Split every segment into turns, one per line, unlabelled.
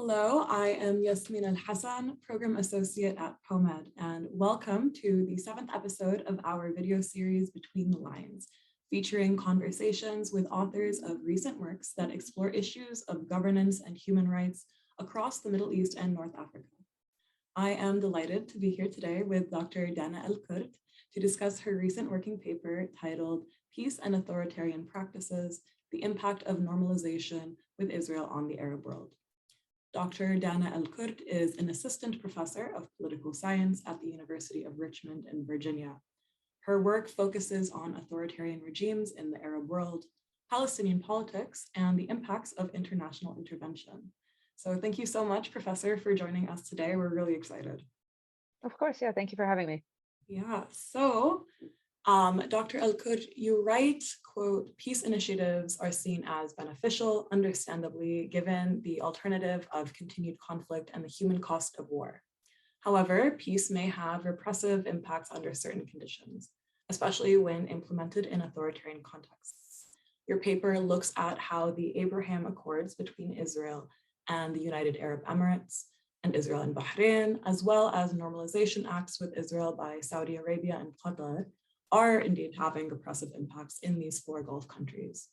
Hello, I am Yasmeen El-Hasan, Program Associate at POMED, and welcome to the 7th episode of our video series Between the Lines, featuring conversations with authors of recent works that explore issues of governance and human rights across the Middle East and North Africa. I am delighted to be here today with Dr. Dana El Kurd to discuss her recent working paper titled Peace and Authoritarian Practices, the Impact of Normalization with Israel on the Arab World. Dr. Dana El Kurd is an assistant professor of political science at the University of Richmond in Virginia. Her work focuses on authoritarian regimes in the Arab world, Palestinian politics, and the impacts of international intervention. So thank you so much, Professor, for joining us today. We're really excited.
Of course, yeah, thank you for having me.
Yeah, so Dr. El Kurd, you write, quote, peace initiatives are seen as beneficial, understandably, given the alternative of continued conflict and the human cost of war. However, peace may have repressive impacts under certain conditions, especially when implemented in authoritarian contexts. Your paper looks at how the Abraham Accords between Israel and the United Arab Emirates and Israel and Bahrain, as well as normalization acts with Israel by Saudi Arabia and Qatar, are indeed having repressive impacts in these 4 Gulf countries.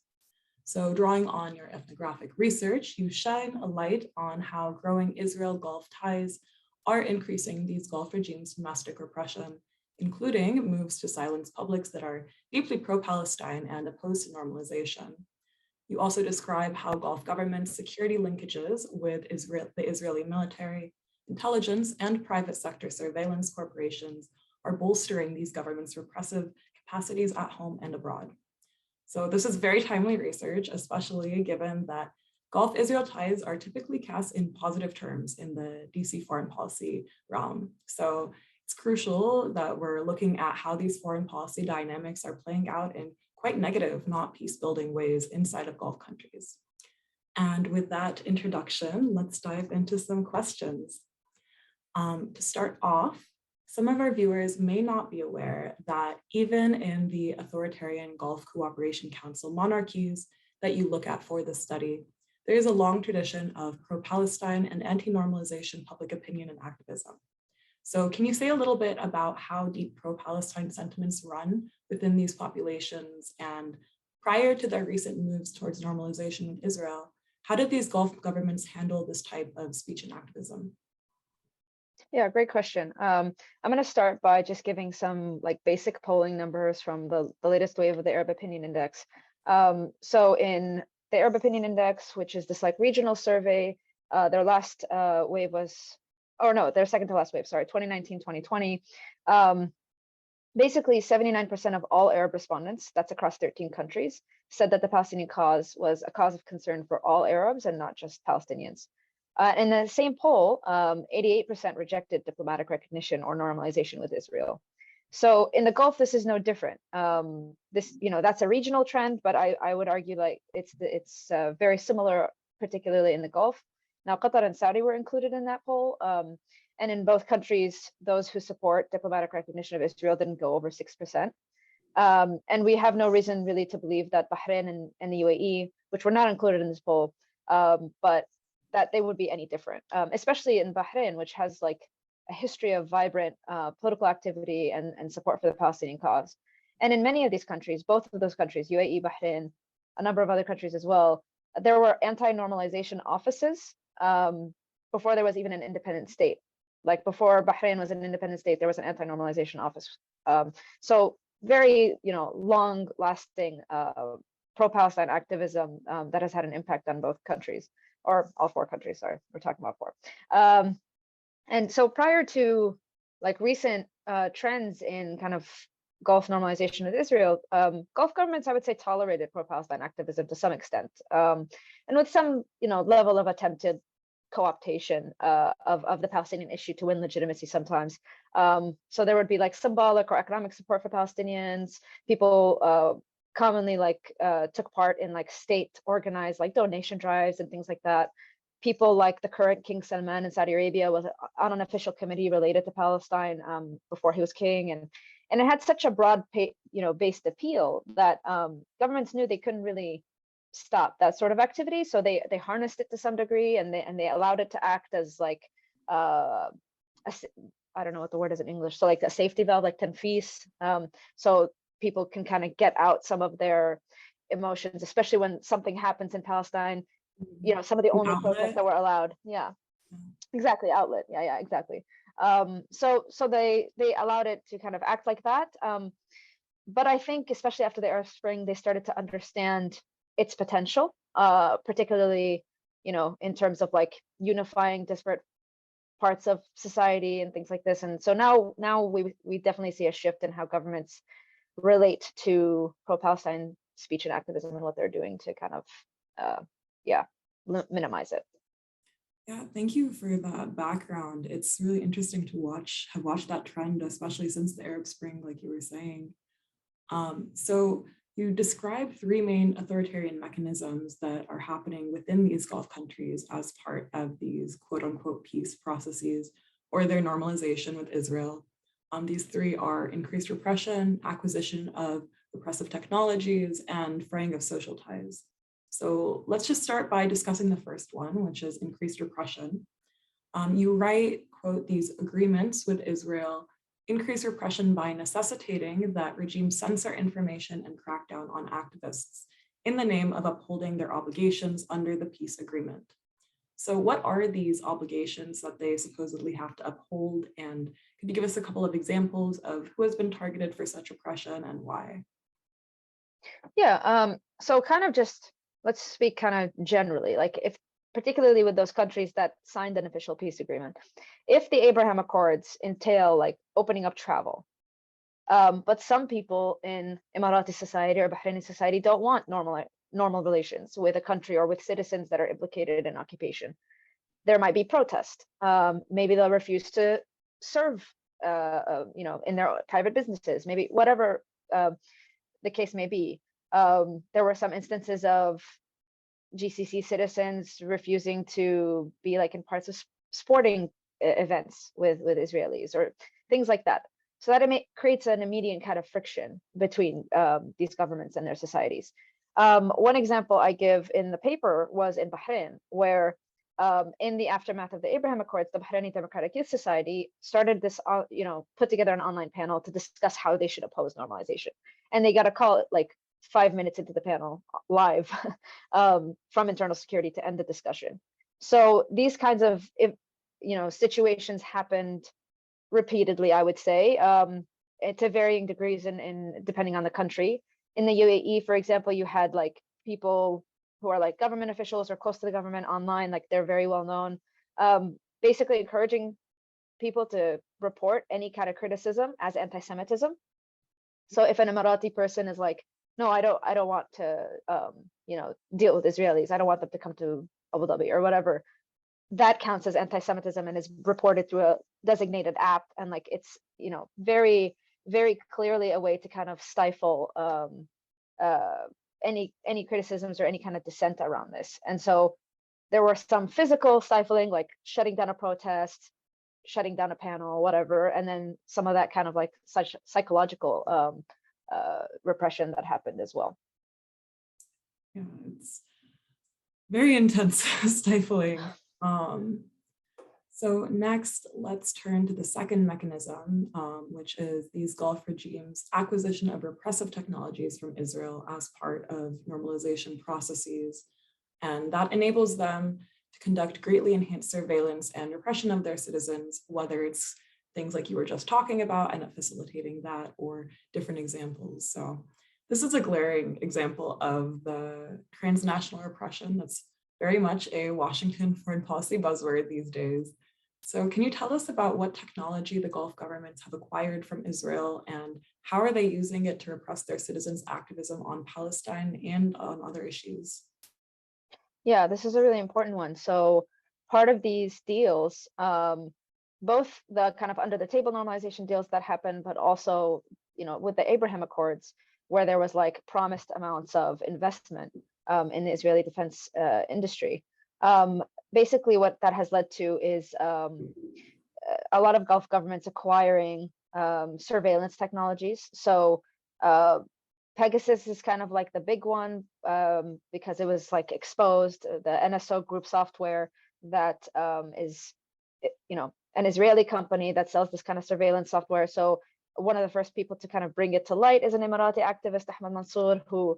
So drawing on your ethnographic research, you shine a light on how growing Israel-Gulf ties are increasing these Gulf regimes' domestic repression, including moves to silence publics that are deeply pro-Palestine and opposed to normalization. You also describe how Gulf governments' security linkages with the Israeli military, intelligence, and private sector surveillance corporations are bolstering these governments' repressive capacities at home and abroad. So this is very timely research, especially given that Gulf-Israel ties are typically cast in positive terms in the DC foreign policy realm. So it's crucial that we're looking at how these foreign policy dynamics are playing out in quite negative, not peace-building ways inside of Gulf countries. And with that introduction, let's dive into some questions. To start off, some of our viewers may not be aware that even in the authoritarian Gulf Cooperation Council monarchies that you look at for this study, there is a long tradition of pro-Palestine and anti-normalization public opinion and activism. So can you say a little bit about how deep pro-Palestine sentiments run within these populations? And prior to their recent moves towards normalization with Israel, how did these Gulf governments handle this type of speech and activism?
Yeah, great question. I'm going to start by just giving some basic polling numbers from the latest wave of the Arab Opinion Index. So in the Arab Opinion Index, which is this regional survey, their last wave was, their second to last wave, sorry, 2019-2020. Basically, 79% of all Arab respondents, that's across 13 countries, said that the Palestinian cause was a cause of concern for all Arabs and not just Palestinians. In the same poll, 88% rejected diplomatic recognition or normalization with Israel. So in the Gulf, this is no different. That's a regional trend, but I would argue it's very similar, particularly in the Gulf. Now, Qatar and Saudi were included in that poll. And in both countries, those who support diplomatic recognition of Israel didn't go over 6%. And we have no reason really to believe that Bahrain and the UAE, which were not included in this poll, but that they would be any different, especially in Bahrain, which has a history of vibrant political activity and support for the Palestinian cause. And in many of these countries, both of those countries, UAE, Bahrain, a number of other countries as well, there were anti-normalization offices before there was even an independent state. Before Bahrain was an independent state, there was an anti-normalization office. So very, long-lasting pro-Palestine activism that has had an impact on both countries. Or all 4 countries, sorry, we're talking about 4. And so prior to recent trends in kind of Gulf normalization with Israel, Gulf governments, I would say, tolerated pro-Palestine activism to some extent, and with some, level of attempted co-optation of the Palestinian issue to win legitimacy sometimes. So there would be symbolic or economic support for Palestinians. People commonly took part in state organized donation drives and things like that. People like the current King Salman in Saudi Arabia was on an official committee related to Palestine before he was king, and it had such a broad based appeal that governments knew they couldn't really stop that sort of activity. So they harnessed it to some degree, and they allowed it to act as like I don't know what the word is in English. So like a safety valve, like tenfis. So people can kind of get out some of their emotions, especially when something happens in Palestine. You know, some of the
An
only protests that were allowed. Yeah, exactly. Outlet. Yeah, exactly. So they allowed it to kind of act like that. But I think, especially after the Arab Spring, they started to understand its potential, particularly, you know, in terms of like unifying disparate parts of society and things like this. And so now we definitely see a shift in how governments relate to pro-Palestine speech and activism and what they're doing to kind of, minimize it.
Yeah, thank you for that background. It's really interesting to have watched that trend, especially since the Arab Spring, like you were saying. So you described three main authoritarian mechanisms that are happening within these Gulf countries as part of these quote unquote peace processes or their normalization with Israel. These three are increased repression, acquisition of repressive technologies, and fraying of social ties. So let's just start by discussing the first one, which is increased repression. You write, quote, these agreements with Israel increase repression by necessitating that regimes censor information and crack down on activists in the name of upholding their obligations under the peace agreement. So what are these obligations that they supposedly have to uphold? And could you give us a couple of examples of who has been targeted for such oppression and why?
Yeah, so kind of just, let's speak kind of generally, like if particularly with those countries that signed an official peace agreement, if the Abraham Accords entail like opening up travel, but some people in Emirati society or Bahraini society don't want normal relations with a country or with citizens that are implicated in occupation, there might be protest. Maybe they'll refuse to serve, you know, in their private businesses, maybe whatever the case may be. There were some instances of GCC citizens refusing to be like in parts of sporting events with Israelis or things like that. So that creates an immediate kind of friction between these governments and their societies. One example I give in the paper was in Bahrain, where in the aftermath of the Abraham Accords, the Bahraini Democratic Youth Society started this, you know, put together an online panel to discuss how they should oppose normalization. And they got a call like 5 minutes into the panel live from internal security to end the discussion. So these kinds of, you know, situations happened repeatedly, I would say, to varying degrees in depending on the country. In the UAE, for example, you had like people who are like government officials or close to the government online, like they're very well known, basically encouraging people to report any kind of criticism as anti-Semitism. So if an Emirati person is like, no, I don't want to, you know, deal with Israelis, I don't want them to come to Abu Dhabi or whatever, that counts as anti-Semitism and is reported through a designated app. And like, it's, you know, very, very clearly a way to kind of stifle any criticisms or any kind of dissent around this. And so there were some physical stifling, like shutting down a protest, shutting down a panel, whatever, and then some of that kind of like such psychological repression that happened as well.
Yeah, it's very intense stifling. So next, let's turn to the second mechanism, which is these Gulf regimes' acquisition of repressive technologies from Israel as part of normalization processes. And that enables them to conduct greatly enhanced surveillance and repression of their citizens, whether it's things like you were just talking about and facilitating that or different examples. So this is a glaring example of the transnational repression that's very much a Washington foreign policy buzzword these days. So can you tell us about what technology the Gulf governments have acquired from Israel and how are they using it to repress their citizens' activism on Palestine and on other issues?
Yeah, this is a really important one. So part of these deals, both the kind of under the table normalization deals that happened, but also, you know, with the Abraham Accords, where there was like promised amounts of investment in the Israeli defense industry. Basically, what that has led to is a lot of Gulf governments acquiring surveillance technologies. So Pegasus is kind of like the big one, because it was like exposed, the NSO group software that is, an Israeli company that sells this kind of surveillance software. So one of the first people to kind of bring it to light is an Emirati activist, Ahmed Mansour, who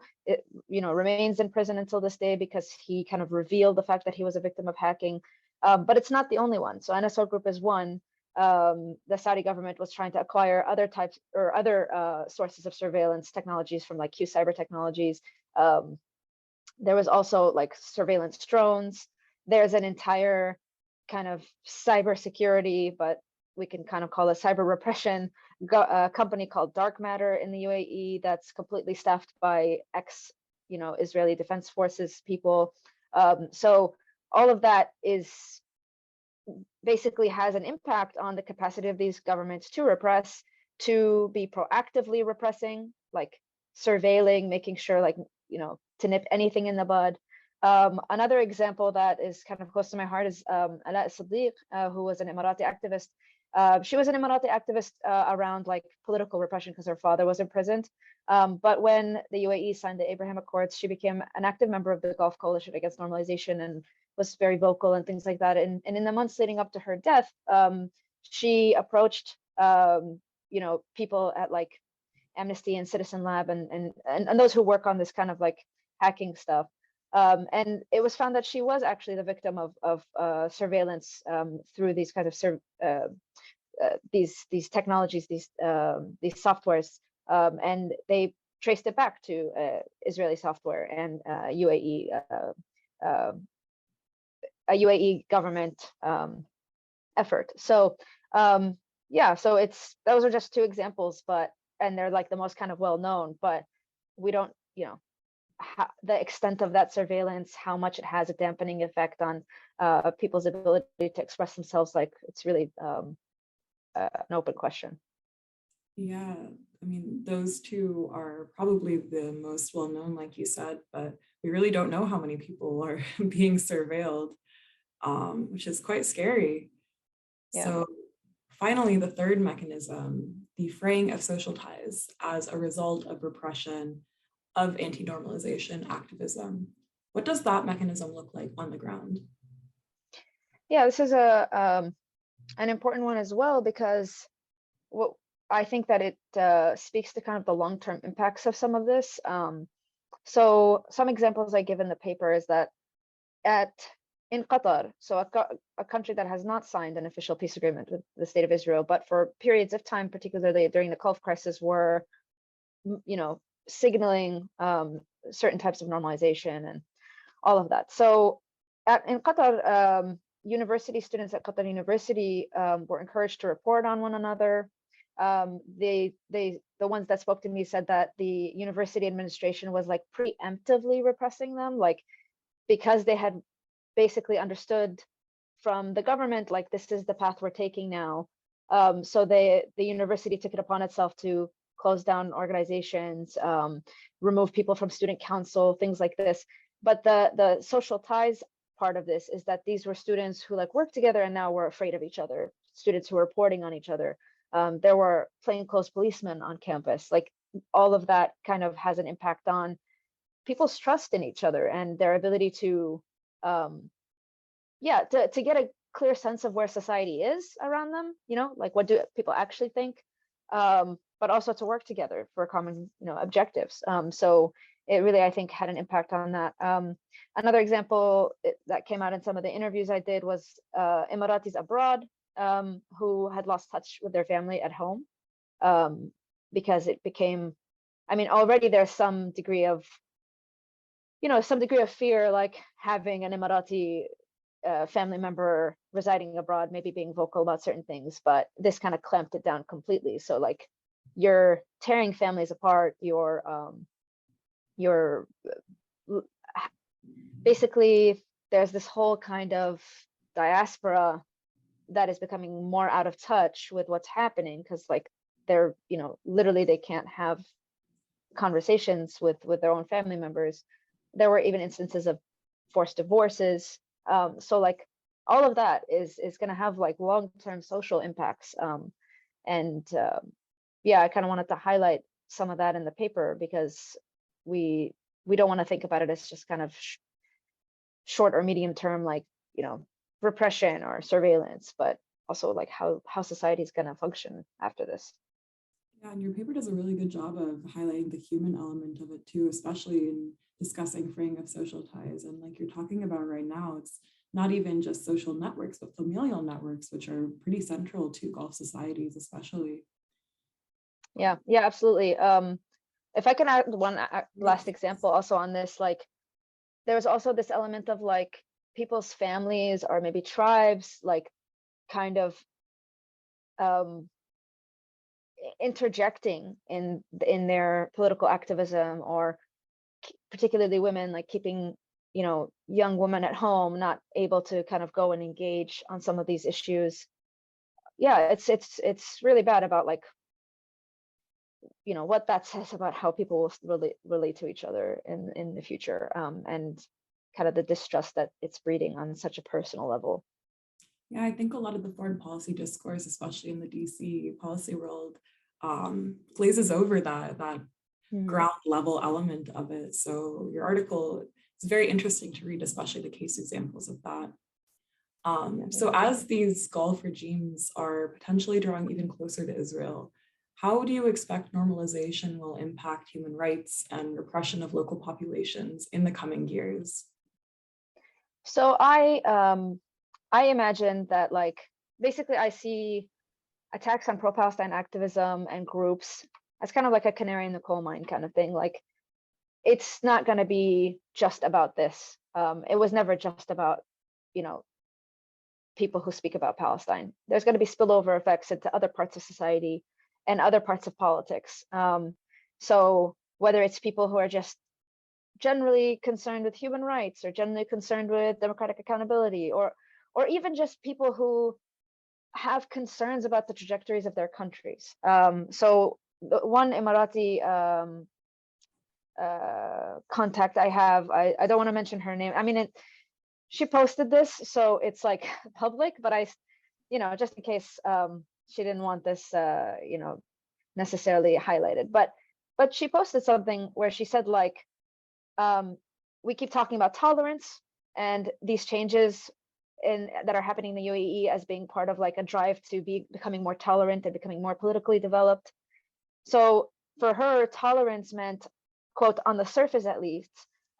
remains in prison until this day because he kind of revealed the fact that he was a victim of hacking. But it's not the only one. So NSO Group is one. The Saudi government was trying to acquire other types or other sources of surveillance technologies from like Q Cyber Technologies. There was also like surveillance drones. There's an entire kind of cybersecurity, but we can kind of call it cyber repression, a company called Dark Matter in the UAE that's completely staffed by Israeli Defense Forces people. So all of that is basically has an impact on the capacity of these governments to repress, to be proactively repressing, like surveilling, making sure like, to nip anything in the bud. Another example that is kind of close to my heart is Ala Siddiq, who was an Emirati activist. She was an Emirati activist around like political repression because her father was imprisoned. But when the UAE signed the Abraham Accords, she became an active member of the Gulf Coalition Against Normalization and was very vocal and things like that. And in the months leading up to her death, she approached people at like Amnesty and Citizen Lab and those who work on this kind of like hacking stuff. And it was found that she was actually the victim of surveillance through these kind of these technologies, these softwares, and they traced it back to Israeli software and a UAE government effort. So yeah, so those are just two examples, and they're like the most kind of well known, but we don't, the extent of that surveillance, how much it has a dampening effect on people's ability to express themselves, like it's really an open question.
Yeah, I mean, those two are probably the most well known, like you said, but we really don't know how many people are being surveilled, which is quite scary. Yeah. So finally, the third mechanism, the fraying of social ties as a result of repression of anti-normalization activism. What does that mechanism look like on the ground?
Yeah, this is an important one as well, because what I think that it speaks to kind of the long-term impacts of some of this. So some examples I give in the paper is that in Qatar, so a country that has not signed an official peace agreement with the state of Israel, but for periods of time, particularly during the Gulf crisis, were, signaling certain types of normalization and all of that. So in Qatar, university students at Qatar University were encouraged to report on one another. The ones that spoke to me said that the university administration was like preemptively repressing them, like because they had basically understood from the government, like this is the path we're taking now. So the university took it upon itself to close down organizations, remove people from student council, things like this. But the social ties part of this is that these were students who like worked together and now were afraid of each other, students who were reporting on each other. There were plainclothes policemen on campus. Like all of that kind of has an impact on people's trust in each other and their ability to get a clear sense of where society is around them, like what do people actually think, but also to work together for common objectives. So it really, I think, had an impact on that. Another example that came out in some of the interviews I did was Emiratis abroad who had lost touch with their family at home because it became, already there's some degree of fear, like having an Emirati family member residing abroad, maybe being vocal about certain things, but this kind of clamped it down completely. So like you're tearing families apart, you're basically there's this whole kind of diaspora that is becoming more out of touch with what's happening because like they're literally they can't have conversations with their own family members. There were even instances of forced divorces. So like all of that is going to have like long-term social impacts. I kind of wanted to highlight some of that in the paper because we we don't want to think about it as just kind of short or medium term, like, repression or surveillance, but also like how society is going to function after this.
Yeah, and your paper does a really good job of highlighting the human element of it too, especially in discussing fraying of social ties. And like you're talking about right now, it's not even just social networks, but familial networks, which are pretty central to Gulf societies, especially.
Yeah, absolutely. If I can add one last example also on this, like there's also this element of like people's families or maybe tribes, like kind of interjecting in their political activism, or particularly women, like keeping young women at home, not able to kind of go and engage on some of these issues. Yeah, it's really bad about like what that says about how people will relate to each other in the future, and kind of the distrust that it's breeding on such a personal level.
Yeah, I think a lot of the foreign policy discourse, especially in the DC policy world, glazes over that ground level element of it. So your article is very interesting to read, especially the case examples of that. So as these Gulf regimes are potentially drawing even closer to Israel, how do you expect normalization will impact human rights and repression of local populations in the coming years?
So I imagine that, like, basically I see attacks on pro-Palestine activism and groups as kind of like a canary in the coal mine kind of thing. Like, it's not going to be just about this. It was never just about, people who speak about Palestine. There's going to be spillover effects into other parts of society and other parts of politics. So whether it's people who are just generally concerned with human rights, or generally concerned with democratic accountability, or even just people who have concerns about the trajectories of their countries. So the one Emirati contact I have, I don't want to mention her name. I mean, she posted this, so it's like public, but I, just in case she didn't want this, necessarily highlighted, but she posted something where she said, like, we keep talking about tolerance and these changes that are happening in the UAE as being part of like a drive to becoming more tolerant and becoming more politically developed. So for her, tolerance meant, quote, on the surface at least,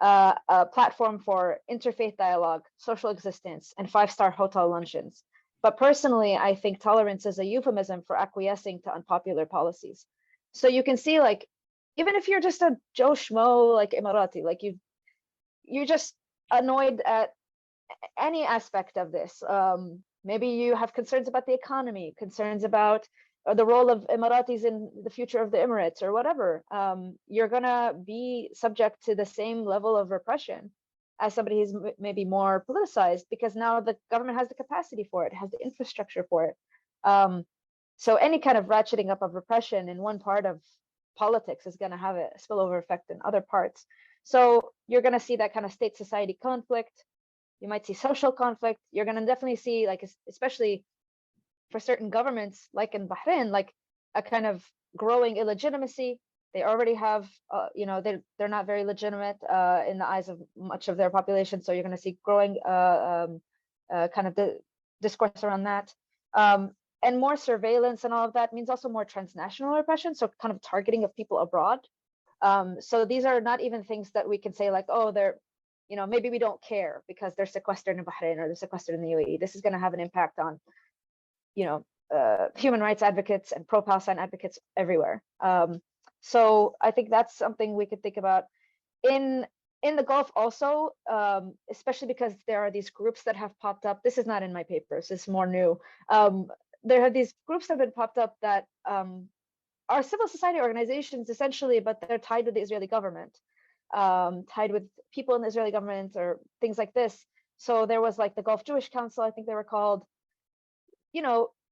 a platform for interfaith dialogue, social existence, and 5-star hotel luncheons. But personally, I think tolerance is a euphemism for acquiescing to unpopular policies. So you can see, like, even if you're just a Joe Schmo, like Emirati, like you're just annoyed at any aspect of this. Maybe you have concerns about the economy, concerns about the role of Emiratis in the future of the Emirates, or whatever. You're gonna be subject to the same level of repression as somebody who's maybe more politicized, because now the government has the capacity for it, has the infrastructure for it. So any kind of ratcheting up of repression in one part of politics is going to have a spillover effect in other parts. So you're going to see that kind of state society conflict. You might see social conflict. You're going to definitely see, like, especially for certain governments, like in Bahrain, like a kind of growing illegitimacy. They already have, they're not very legitimate in the eyes of much of their population. So you're going to see growing kind of the discourse around that. And more surveillance and all of that means also more transnational repression, so kind of targeting of people abroad. So these are not even things that we can say like, oh, they're, maybe we don't care because they're sequestered in Bahrain or they're sequestered in the UAE. This is going to have an impact on, human rights advocates and pro-Palestine advocates everywhere. So I think that's something we could think about in the Gulf also, especially because there are these groups that have popped up. This is not in my papers, this is more new. There have these groups that have been popped up that are civil society organizations essentially, but they're tied with the Israeli government, tied with people in the Israeli government or things like this. So there was like the Gulf Jewish Council, I think they were called.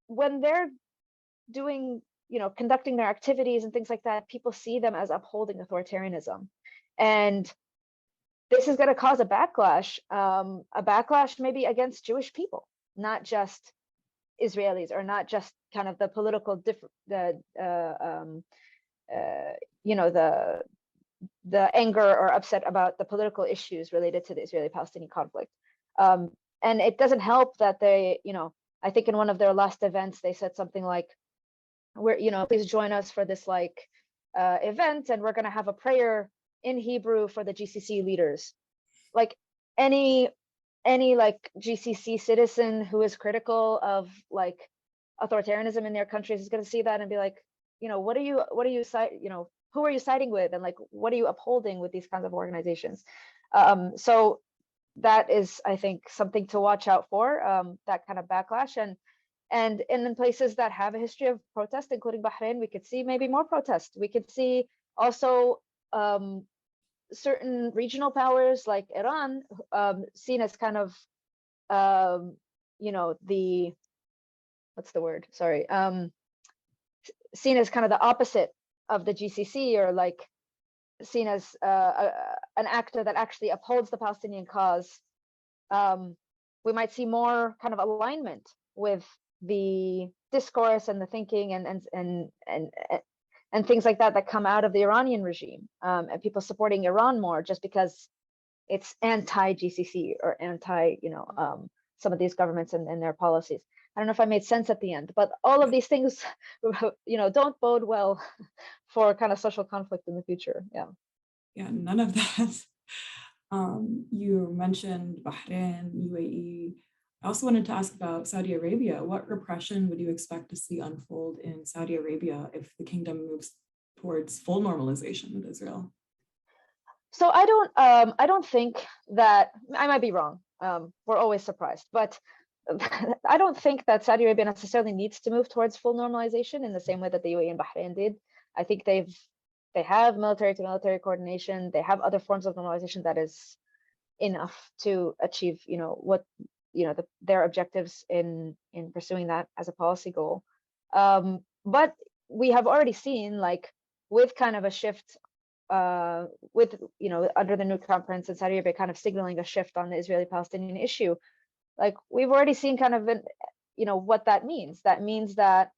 When they're doing, conducting their activities and things like that, people see them as upholding authoritarianism. And this is going to cause a backlash maybe against Jewish people, not just Israelis, or not just kind of the political the anger or upset about the political issues related to the Israeli-Palestinian conflict. And it doesn't help that they, I think in one of their last events, they said something like, please join us for this event, and we're going to have a prayer in Hebrew for the GCC leaders. Like any like GCC citizen who is critical of like authoritarianism in their countries is going to see that and be like, what are you who are you siding with, and like what are you upholding with these kinds of organizations? So that is, I think, something to watch out for, that kind of backlash. And in places that have a history of protest, including Bahrain, we could see maybe more protest. We could see also certain regional powers like Iran seen as kind of the what's the word? Sorry, seen as kind of the opposite of the GCC, or like seen as an actor that actually upholds the Palestinian cause. We might see more kind of alignment with the discourse and the thinking and things like that come out of the Iranian regime, and people supporting Iran more just because it's anti-GCC or anti, some of these governments and their policies. I don't know if I made sense at the end, but all of these things, don't bode well for kind of social conflict in the future.
Yeah, none of that. You mentioned Bahrain, UAE. I also wanted to ask about Saudi Arabia. What repression would you expect to see unfold in Saudi Arabia if the kingdom moves towards full normalization with Israel?
So I don't think that, I might be wrong. We're always surprised, but I don't think that Saudi Arabia necessarily needs to move towards full normalization in the same way that the UAE and Bahrain did. I think they have military to military coordination. They have other forms of normalization that is enough to achieve, their objectives in pursuing that as a policy goal. But we have already seen, like, with kind of a shift, with under the new crown prince in Saudi Arabia kind of signaling a shift on the Israeli-Palestinian issue, like we've already seen kind of what that means. That means that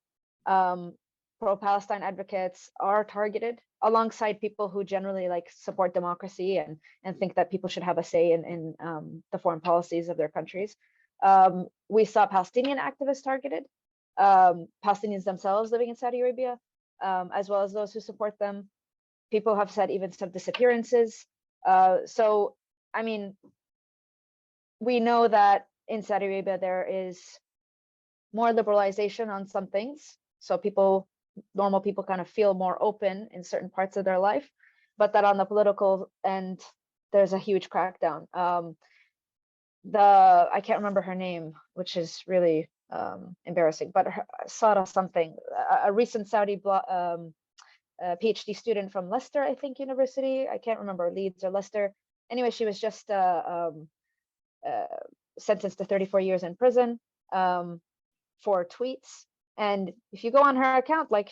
pro-Palestine advocates are targeted alongside people who generally like support democracy and think that people should have a say in the foreign policies of their countries. We saw Palestinian activists targeted, Palestinians themselves living in Saudi Arabia, as well as those who support them. People have said even some disappearances. So, I mean, we know that in Saudi Arabia there is more liberalization on some things. So normal people kind of feel more open in certain parts of their life, but that on the political end, there's a huge crackdown. I can't remember her name, which is really embarrassing, but Sarah something, a recent Saudi PhD student from Leicester, I think University, I can't remember, Leeds or Leicester. Anyway, she was just sentenced to 34 years in prison for tweets. And if you go on her account, like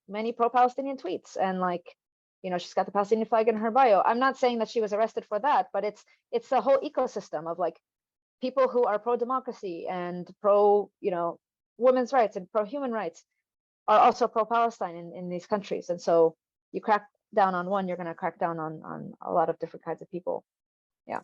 many pro-Palestinian tweets, and like, she's got the Palestinian flag in her bio. I'm not saying that she was arrested for that, but it's the whole ecosystem of like people who are pro-democracy and pro, women's rights and pro-human rights are also pro-Palestine in these countries. And so you crack down on one, you're going to crack down on a lot of different kinds of people. Yeah.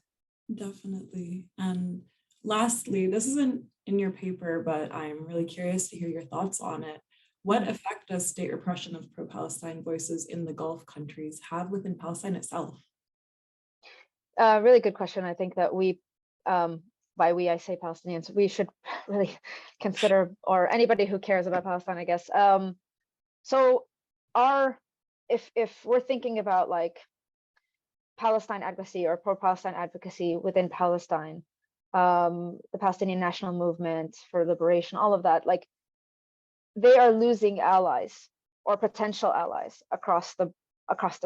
Definitely. And lastly, this isn't in your paper, but I'm really curious to hear your thoughts on it. What effect does state repression of pro-Palestine voices in the Gulf countries have within Palestine itself?
Really good question. I think that we, by we, I say Palestinians, we should really consider, or anybody who cares about Palestine, I guess. So if we're thinking about like Palestine advocacy or pro-Palestine advocacy within Palestine, the Palestinian National Movement for Liberation, all of that, like they are losing allies or potential allies across the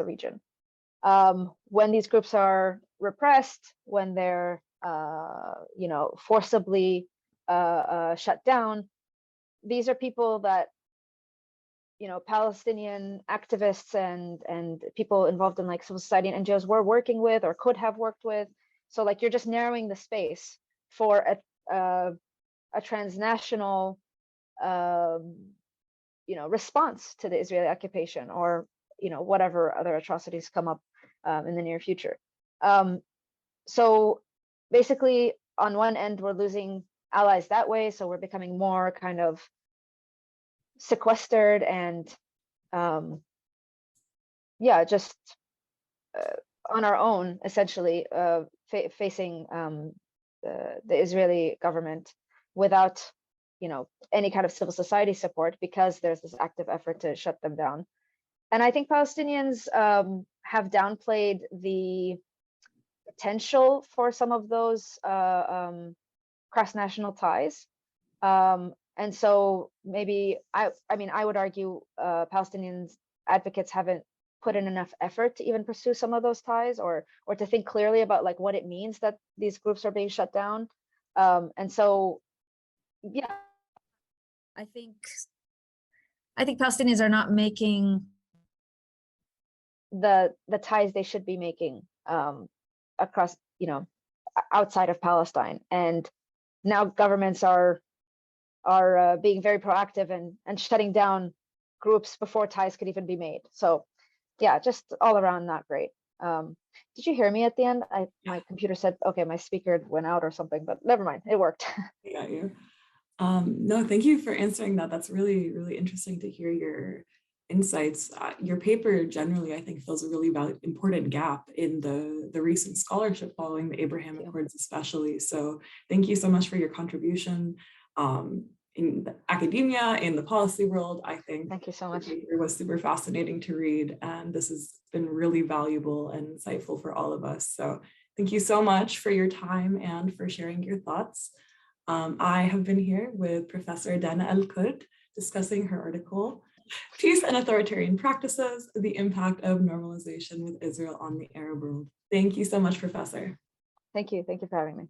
region. When these groups are repressed, when they're forcibly shut down, these are people that Palestinian activists and people involved in like civil society and NGOs were working with or could have worked with. So like you're just narrowing the space for a transnational response to the Israeli occupation, or whatever other atrocities come up in the near future. So basically, on one end, we're losing allies that way, so we're becoming more kind of sequestered and just on our own, essentially, facing the Israeli government without any kind of civil society support, because there's this active effort to shut them down. And I think Palestinians have downplayed the potential for some of those cross-national ties. And so maybe, I would argue Palestinians advocates haven't put in enough effort to even pursue some of those ties, or to think clearly about like what it means that these groups are being shut down. And so, yeah,
I think Palestinians are not making
the ties they should be making across, outside of Palestine. And now governments are being very proactive and shutting down groups before ties could even be made. So yeah, just all around not great. Did you hear me at the end? My computer said, okay, my speaker went out or something, but never mind, it worked.
I got you. No, thank you for answering that. That's really, really interesting to hear your insights. Your paper generally, I think, fills a really important gap in the recent scholarship following the Abraham Accords, especially. So thank you so much for your contribution in the academia, in the policy world. I think
thank you so much.
The paper was super fascinating to read, and this has been really valuable and insightful for all of us. So thank you so much for your time and for sharing your thoughts. I have been here with Professor Dana El Kurd discussing her article, Peace and Authoritarian Practices, the Impact of Normalization with Israel on the Arab World. Thank you so much, Professor.
Thank you for having me.